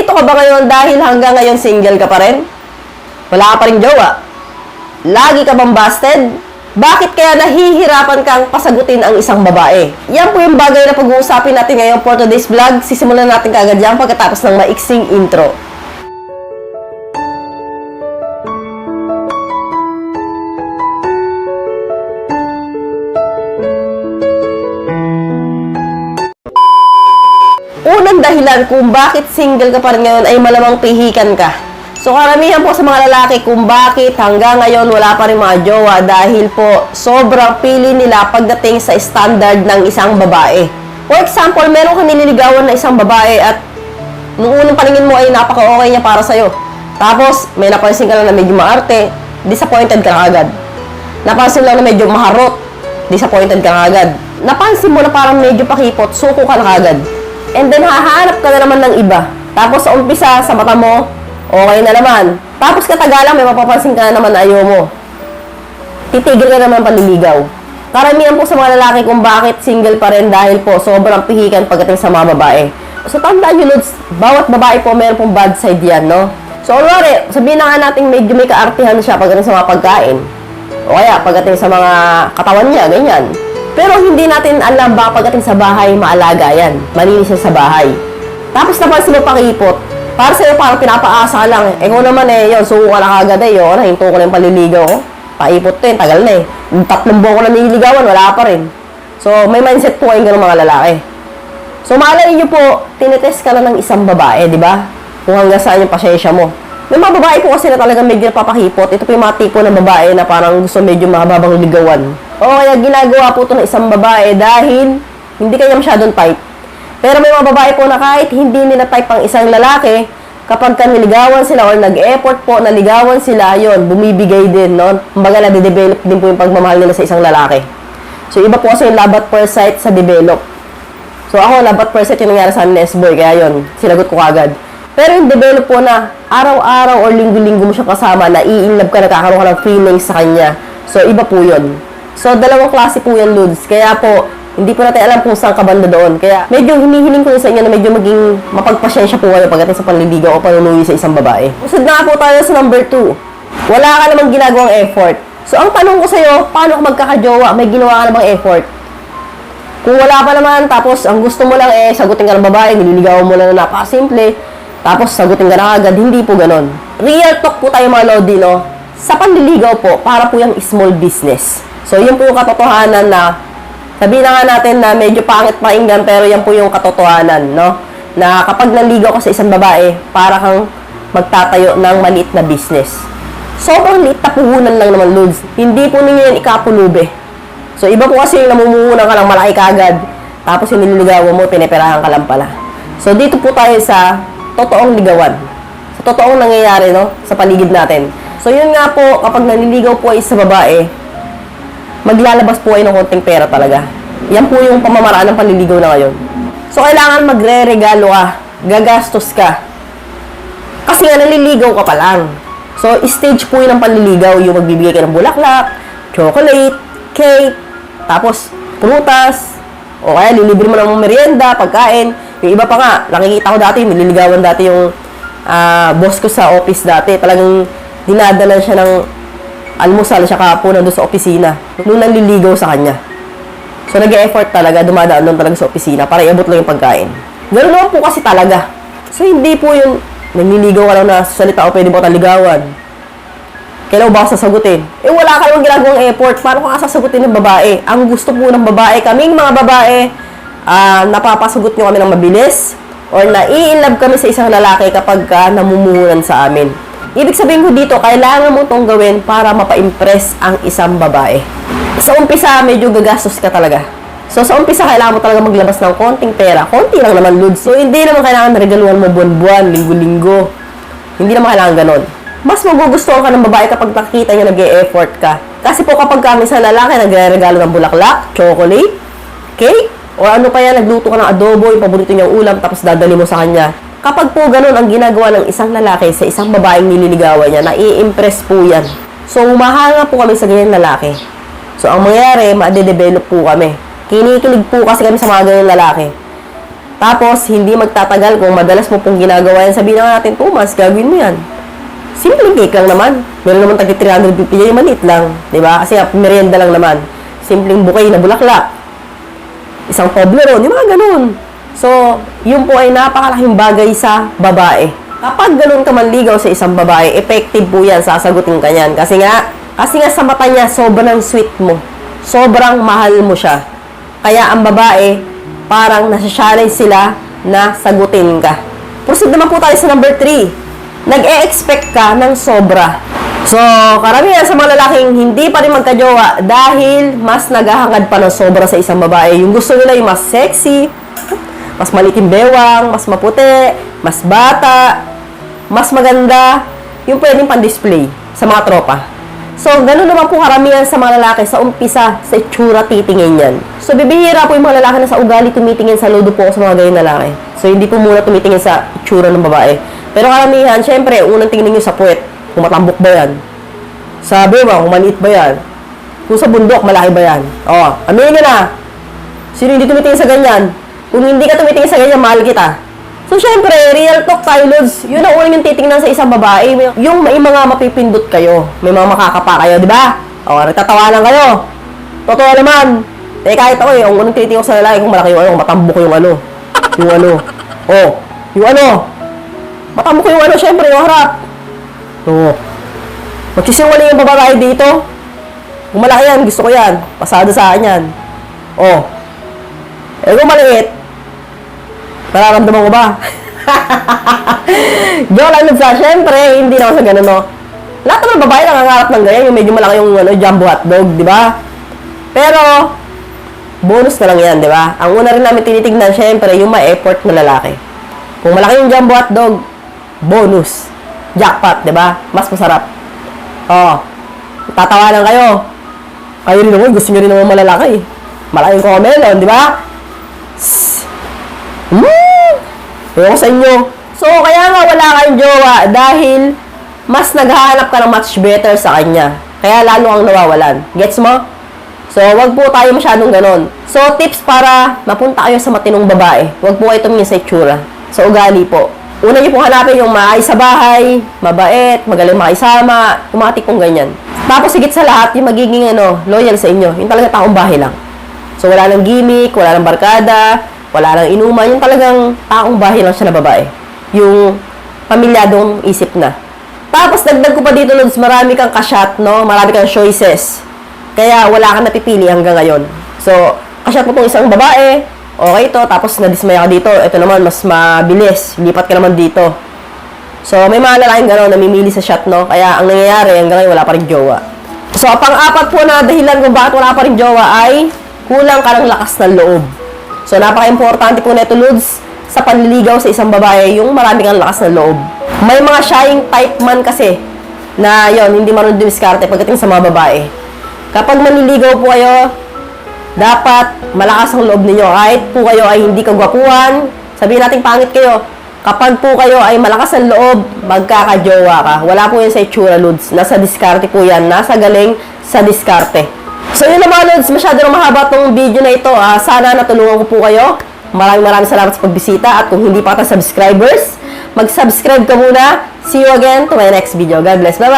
Nandito ka ba ngayon dahil hanggang ngayon single ka pa rin? Wala ka pa rin jowa? Lagi ka bang busted? Bakit kaya nahihirapan kang pasagutin ang isang babae? Yan po yung bagay na pag-uusapin natin ngayon for today's vlog. Sisimulan natin kaagad yan pagkatapos ng maiksing intro. Unang dahilan kung bakit single ka pa rin ngayon ay malamang pihikan ka. So karamihan po sa mga lalaki kung bakit hanggang ngayon wala pa rin mga jowa dahil po sobrang pili nila pagdating sa standard ng isang babae. For example, meron kang nililigawan na isang babae at nung unang paningin mo ay napaka-okay niya para sa'yo. Tapos may napansin ka lang na medyo maarte, disappointed ka na agad. Napansin lang na medyo maharot, disappointed ka na agad. Napansin mo na parang medyo pakipot, suko ka na agad. And then, hahanap ka na naman ng iba. Tapos, sa umpisa, sa mata mo, okay na naman. Tapos, katagalang, may mapapansin ka na naman na ayaw mo. Titigil ka naman panliligaw. Karamihan po sa mga lalaki kung bakit single pa rin dahil po sobrang pihikan pagdating sa mga babae. So, tandaan nyo, Lods, bawat babae po meron pong bad side yan, no? So, alwari, sabihin na nga natin medyo may kaartihan siya pagdating sa mga pagkain. O kaya, pagdating sa mga katawan niya, ganyan. Pero hindi natin alam baka pagdating sa bahay, maalaga yan. Malinis siya sa bahay. Tapos napansin mo pakipot. Para sa'yo parang pinapaasa ka lang. Eh kung naman yun, suko ka na kagad yun. Hinto ko lang yung paliligaw ko. Paipot to yun, tagal na 3 buwan ko na nililigawan, wala pa rin. So may mindset po kayong ganun mga lalaki. So maalala niyo po, tinitest ka na ng isang babae, di ba? Kung hanggang saan yung pasyensya mo. May mga babae po kasi na talagang medyo napapakipot. Ito po yung mga tipo ng babae na parang gusto medyo mahababang ligawan. O kaya ginagawa po ito ng isang babae dahil hindi kanya masyadong type. Pero may mga babae po na kahit hindi nila type ang isang lalaki, kapag niligawan sila or nag-effort po, naligawan sila, yon bumibigay din, no? Kumbaga na-develop din po yung pagmamahal nila sa isang lalaki. So iba po kasi yung love at first sight sa develop. So ako, love at first sight yung nangyari sa amin ni S-Boy, kaya yon sinagot ko kagad. Pero yung develop po na araw-araw or linggo-linggo mo siya kasama, na i-inlove ka, nakakaroon ka ng feelings sa kanya. So, iba po yun. So, dalawang klase po yan, Lods. Kaya po, hindi po natin alam kung saan ka banda doon. Kaya, medyo hinihiling ko sa inyo na medyo maging mapagpasyensya po kayo pagdating sa panliligaw o panunuyo sa isang babae. Usad na po tayo sa number 2. Wala ka namang ginagawang effort. So, ang tanong ko sa'yo, paano ka magkakajowa? May ginawa ka namang effort? Kung wala pa naman, tapos ang gusto mo lang sagutin ka ng babae, nililigawan mo lang na napakasimple, tapos sagutin ka na agad, hindi po ganon. Real talk po tayo mga Lodi, no? Sa panliligaw po, para po yung small business. So, yun po yung katotohanan na, sabihin na nga natin na medyo pangit pakinggan, pero yan po yung katotohanan, no? Na kapag naligaw ka sa isang babae, para kang magtatayo ng maliit na business. Sobrang liit na puhunan lang naman, Lods. Hindi po ninyo yan ikapulube. So, iba po kasi yung namumuhunan ka ng malaki kagad, tapos yung nililigawan mo, pineperahan ka lang pala. So, dito po tayo sa totoong ligawan. Sa totoong nangyayari, no? Sa paligid natin. So, yun nga po, kapag naliligaw po ay sa babae, maglalabas po ay ng konting pera talaga. Yan po yung pamamaraan ng panliligaw na ngayon. So, kailangan magre-regalo ka. Gagastos ka. Kasi nga, naliligaw ka pa lang. So, stage po yun ng panliligaw. Yung magbibigay ka ng bulaklak, chocolate, cake, tapos prutas, o kaya lilibre mo ng merienda, pagkain. Yung iba pa nga, nakikita ko dati, nililigawan dati yung boss ko sa office dati. Talagang dinadala siya ng almusal siya kahapon doon sa opisina. Nung naliligaw sa kanya. So, nag-e-effort talaga, dumadaan doon talaga sa opisina para iabot lang yung pagkain. Ganoon naman po kasi talaga. So, hindi po yung naliligaw ka lang na salita o pwede mo taligawan. Kailan ba ako sasagutin? Wala ka namang ginagawang effort. Paano ka sasagutin ng babae? Ang gusto po ng babae, kaming mga babae, napapasagot nyo kami ng mabilis or nai-inlove kami sa isang lalaki kapag namumuhunan sa amin. Ibig sabihin ko dito, kailangan mo itong gawin para mapa-impress ang isang babae. Sa umpisa, medyo gagastos ka talaga. So, sa umpisa, kailangan mo talaga maglabas ng konting pera. Konti lang naman, Lods. So, hindi naman kailangan regaluhan mo buwan-buwan, linggo-linggo. Hindi naman kailangan ganon. Mas magugustuhan ka ng babae kapag nakikita niya nag-e-effort ka. Kasi po kapag kami sa lalaki, nagre-regalo ng bulaklak, chocolate, cake, o ano pa yan, nagluto ka ng adobo, yung paborito niyang ulam, tapos dadali mo sa kanya. Kapag po ganun ang ginagawa ng isang lalaki sa isang babaeng nililigawan niya, nai-impress po yan. So, humahanga po kami sa ganyan lalaki. So, ang mangyayari, ma-develop po kami. Kinikilig po kasi kami sa mga ganyan lalaki. Tapos, hindi magtatagal kung madalas mo pong ginagawa yan. Sabihin na natin, 2 months, gagawin mo yan. Simpleng cake lang naman. Meron naman tagi 350 yan, maliit lang. Diba? Kasi merienda lang naman. Simpleng bouquet na bulaklak. Isang Toblerone, yung mga ganun. So, yun po ay napakalaking bagay sa babae. Kapag ganun ka manligaw sa isang babae, effective po yan, sasagutin ka yan. Kasi nga sa mata niya, sobrang sweet mo. Sobrang mahal mo siya. Kaya ang babae, parang nasa-challenge sila na sagutin ka. Proceed naman po tayo sa number 3. Nag-e-expect ka ng sobra. So, karamihan sa mga lalaking hindi pa rin magkajowa dahil mas naghahangad pa ng sobra sa isang babae. Yung gusto nila yung mas sexy, mas maliit yung bewang, mas maputi, mas bata, mas maganda, yung pwedeng pan-display sa mga tropa. So, ganun naman po karamihan sa mga lalaki sa umpisa, sa itsura titingin yan. So, bibihira po yung mga lalaki na sa ugali tumitingin, sa lodo po sa mga ganyan lalaki. So, hindi po muna tumitingin sa itsura ng babae. Pero karamihan, syempre, unang tingin nyo sa puwet. Kung matambok ba yan? Sa bewang, kung maliit ba yan? Kung sa bundok, malaki ba yan? O, aminin nyo na. Sino hindi tumitingin sa ganyan? Kung hindi ka tumitingin sa ganyan, mahal kita. So, syempre, real talk tayo, Lods. Yun ang unang yung titingnan sa isang babae. Yung may mga mapipindot kayo. May mga makakapa kayo, di ba? O, nagtatawanan kayo. Totoo naman. Eh, kahit ako, yung unang titingin ko sa lalaki, kung malaki yung ano, matambok yung ano. Yung ano. O, yung ano. Matambok yung ano, syempre, yung harap. O, magsisinwala yung babae dito. Kung malaki yan, gusto ko yan. Pasado sa akin yan. O, eh, kung maliit, nararamdaman ko ba? Joke lang sa, syempre, hindi naman sa ganun, no? Lahat ng babae nangangarap ng ganyan, yung medyo malaki yung ano, jumbo hotdog, di ba? Pero, bonus na lang yan, di ba? Ang una rin namin tinitignan, syempre, yung may effort na lalaki. Kung malaki yung jumbo hotdog, bonus. Jackpot, di ba? Mas masarap. Oh, tatawanan kayo. Kayo rin naman, gusto nyo rin naman malalaki. Malaking comelon, di ba? Ewan ko sa inyo. So, kaya nga wala kayong jowa dahil mas naghahanap ka ng much better sa kanya. Kaya lalo ang nawawalan. Gets mo? So, wag po tayo masyadong ganon. So, tips para mapunta kayo sa matinong babae. Wag po kayo tumingin sa itsura. Sa ugali po. Una niyo pong hanapin yung maayos sa bahay, mabait, magaling makisama, yung mga tipong ganyan. Tapos, higit sa lahat, yung magiging loyal sa inyo. Yung talaga taong bahay lang. So, wala nang gimmick, wala nang barkada, wala nang inuman, yung talagang taong bahay lang siya na babae. Yung pamilyadong isip na. Tapos, dagdag ko pa dito, Lods, marami kang kasyat, no? Marami kang choices. Kaya, wala kang napipili hanggang ngayon. So, kasyat mo itong isang babae, okay to, tapos nadismaya ka dito, ito naman, mas mabilis, lipat ka naman dito. So, may mga lalaking gano'n, namimili sa shot, no? Kaya, ang nangyayari, hanggang ngayon, wala pa rin jowa. So, pang-apat po na dahilan kung bakit wala pa rin jowa ay kulang ka ng lakas ng loob. So, napaka-importante po na ito, Lods, sa panliligaw sa isang babae, yung marami kang lakas ng loob. May mga shying type man kasi na yon hindi marunong dumiskarte pagdating sa mga babae. Kapag manliligaw po kayo, dapat malakas ang loob ninyo. Kahit po kayo ay hindi kagwapuhan, sabihin natin pangit kayo, kapag po kayo ay malakas ang loob, magkakajowa ka. Wala po yan sa itsura, Lods. Nasa diskarte po yan. Nasa galing sa diskarte. So yun naman, Lods, masyado na mahaba tong video na ito. Sana natulungan ko po kayo. Maraming salamat sa pagbisita. At kung hindi pa ka subscribers, mag-subscribe ka muna. See you again to my next video. God bless. Bye-bye!